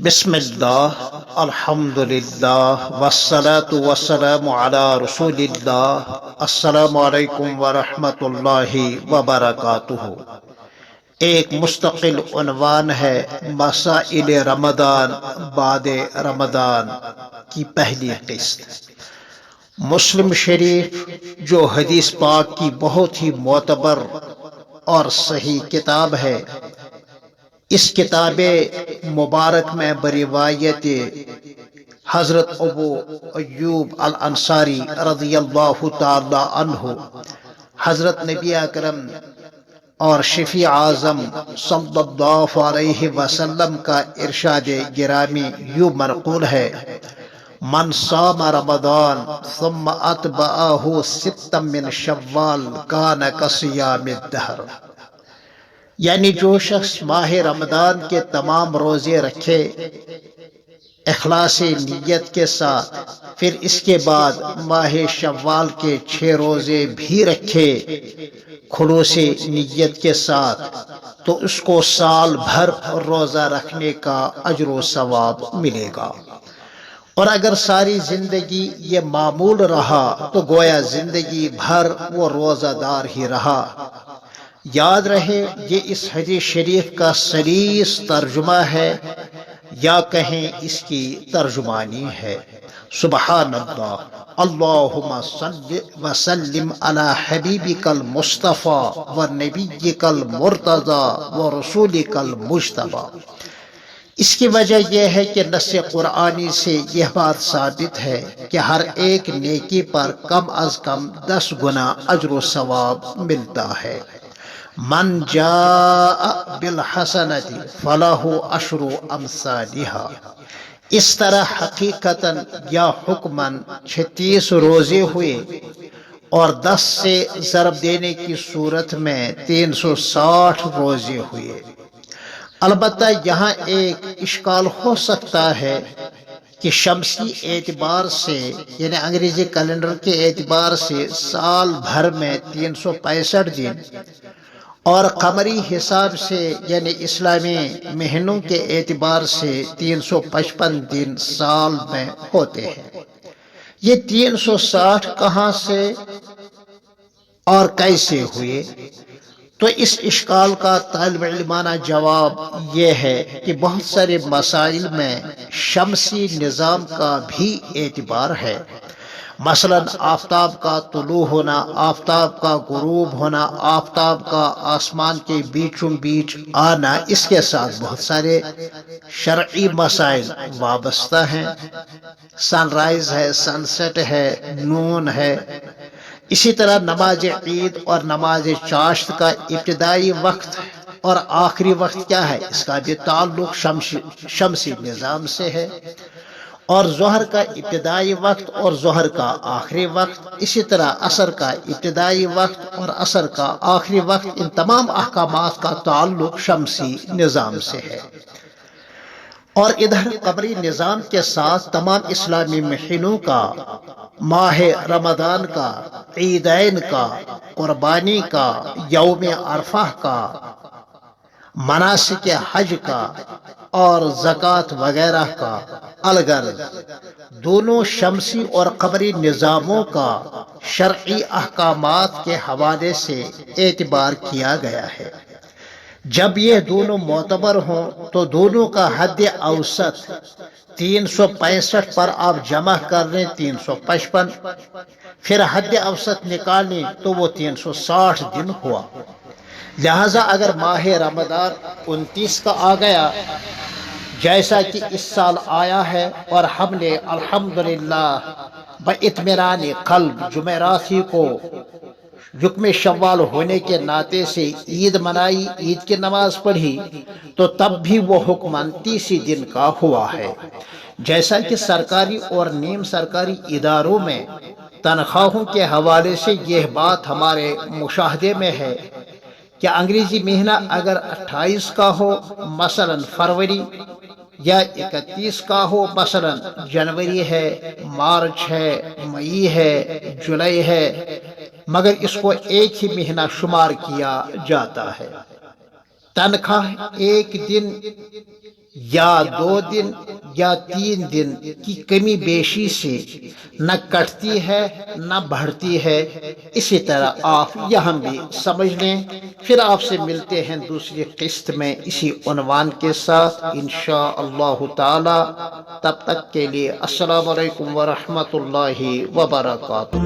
بسم اللہ الحمد للہ والصلاة والسلام علی رسول اللہ السلام علیکم ورحمۃ اللہ وبرکاتہ۔ ایک مستقل عنوان ہے مسائل رمضان بعد رمضان کی پہلی قسط۔ مسلم شریف جو حدیث پاک کی بہت ہی معتبر اور صحیح کتاب ہے، اس کتاب مبارک میں بروایت حضرت ابو ایوب الانصاری رضی اللہ تعالی عنہ حضرت نبی اکرم اور شفیع اعظم صلی اللہ علیہ وسلم کا ارشاد گرامی یوں منقول ہے: من صام رمضان ثم اتبعہ ستا من شوال کان کصیام الدہر، یعنی جو شخص ماہ رمضان کے تمام روزے رکھے اخلاص نیت کے ساتھ، پھر اس کے بعد ماہ شوال کے 6 روزے بھی رکھے خلوص نیت کے ساتھ، تو اس کو سال بھر روزہ رکھنے کا اجر و ثواب ملے گا۔ اور اگر ساری زندگی یہ معمول رہا تو گویا زندگی بھر وہ روزہ دار ہی رہا۔ یاد رہے یہ اس حدیث شریف کا سلیس ترجمہ ہے، یا کہیں اس کی ترجمانی ہے۔ سبحان اللہ، اللہم صل وسلم علی حبیبک المصطفیٰ و نبیک المرتضیٰ و رسولک المجتبیٰ۔ اس کی وجہ یہ ہے کہ نص قرآنی سے یہ بات ثابت ہے کہ ہر ایک نیکی پر کم از کم 10 گنا اجر و ثواب ملتا ہے۔ من جاء بالحسنۃ فلہ عشر امثالها۔ اس طرح حقیقتاً یا حکماً 36 روزے ہوئے اور 10 سے ضرب دینے کی صورت میں 360 روزے ہوئے۔ البتہ یہاں ایک اشکال ہو سکتا ہے کہ شمسی اعتبار سے یعنی انگریزی کیلنڈر کے اعتبار سے سال بھر میں 365 دن اور قمری حساب سے یعنی اسلامی مہینوں کے اعتبار سے 355 دن سال میں ہوتے ہیں۔ یہ 360 کہاں سے اور کیسے ہوئے؟ تو اس اشکال کا طالب علمانہ جواب یہ ہے کہ بہت سارے مسائل میں شمسی نظام کا بھی اعتبار ہے۔ مثلا آفتاب کا طلوع ہونا، آفتاب کا غروب ہونا، آفتاب کا آسمان کے بیچوں بیچ آنا، اس کے ساتھ بہت سارے شرعی مسائل وابستہ ہیں۔ سن رائز ہے، سن سیٹ ہے، نون ہے۔ اسی طرح نماز عید اور نماز چاشت کا ابتدائی وقت اور آخری وقت کیا ہے، اس کا بھی تعلق شمسی نظام سے ہے۔ اور ظہر کا ابتدائی وقت اور ظہر کا آخری وقت، اسی طرح عصر کا ابتدائی وقت اور عصر کا آخری وقت، ان تمام احکامات کا تعلق شمسی نظام سے ہے۔ اور ادھر قمری نظام کے ساتھ تمام اسلامی مہینوں کا، ماہ رمضان کا، عیدین کا، قربانی کا، یوم عرفہ کا، مناسک حج کا اور زکوٰۃ وغیرہ کا، الغرض دونوں شمسی اور قمری نظاموں کا شرعی احکامات کے حوالے سے اعتبار کیا گیا ہے۔ جب یہ دونوں معتبر ہوں تو دونوں کا حد اوسط 365 پر آپ جمع کر لیں 355، پھر حد اوسط نکالیں تو وہ 360 دن ہوا۔ لہذا اگر ماہ رمضان 29 کا آ گیا جیسا کہ اس سال آیا ہے، اور ہم نے الحمدللہ باطمینان قلب جمعرات ہی کو یکم شوال ہونے کے ناطے سے عید منائی، عید کی نماز پڑھی، تو تب بھی وہ حکماً 30 دن کا ہوا ہے۔ جیسا کہ سرکاری اور نیم سرکاری اداروں میں تنخواہوں کے حوالے سے یہ بات ہمارے مشاہدے میں ہے کہ انگریزی مہینہ اگر 28 کا ہو مثلا فروری، یا 31 کا ہو مثلا جنوری ہے، مارچ ہے، مئی ہے، جولائی ہے، مگر اس کو ایک ہی مہینہ شمار کیا جاتا ہے۔ تنخواہ ایک دن یا 2 دن یا 3 دن کی کمی بیشی سے نہ کٹتی ہے نہ بڑھتی ہے، اسی طرح آپ یہاں بھی سمجھ لیں۔ پھر آپ سے ملتے ہیں دوسری قسط میں اسی عنوان کے ساتھ انشاءاللہ تعالی۔ تب تک کے لیے السلام علیکم ورحمۃ اللہ وبرکاتہ۔